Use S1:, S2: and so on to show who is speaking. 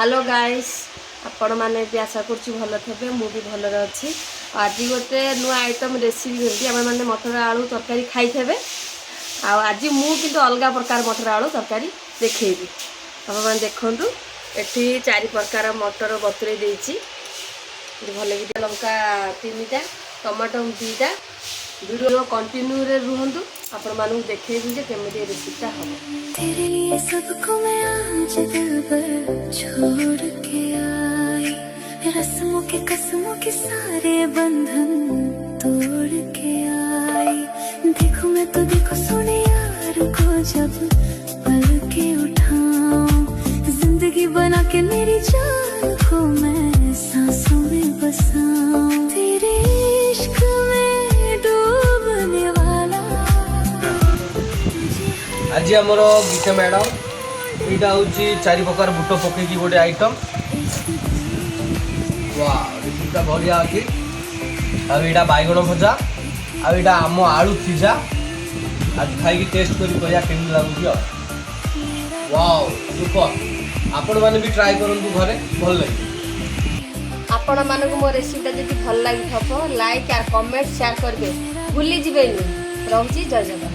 S1: Hello guys आपण मैंने भी आशा करुँ भल थे मुझे भलरे अच्छी। आज गोटे नुआ आइटम रेसिपी करती आप मैंने मटर आलू तरकारी खाई आज मुझे अलग प्रकार मटर आलू तरकारी देखी आप देखूँ एटी 4 प्रकार मटर बतुरे देती भल लंका 3टा टमाटो 2टा वीडियो कंटिन्यू रे रुहंतु आपण मानू देखेबी जे केमिति रेसिपीटा हम।
S2: तेरे लिए सबको मैं आज दिल पर छोड़ के आई, रस्मों के कसमों के सारे बंधन तोड़ के आई। देखो मैं तो देखो सुने यार को जब पल के उठाऊं, जिंदगी बना के मेरी जान को मैं सांसों में बसाऊं। तेरे इश्क में डूबने वाला
S3: आज आमर गीता मैडम यहाँ हूँ 4 प्रकार बुट पकईकि गोटे आइटम वाह बढ़िया अच्छी आईटा बैगण भजा आईटा आम आलू सीझा आज खाई टेस्ट कर केमी लगुच वाओ सुपर आपण मैंने भी ट्राई करूँ घरे भल लगे।
S1: आपण मानक मो रेसिपीटा जदि भल लगी लाइक और कमेंट शेयर करबे भूली जिबेनी। रहूची जय जगन्नाथ।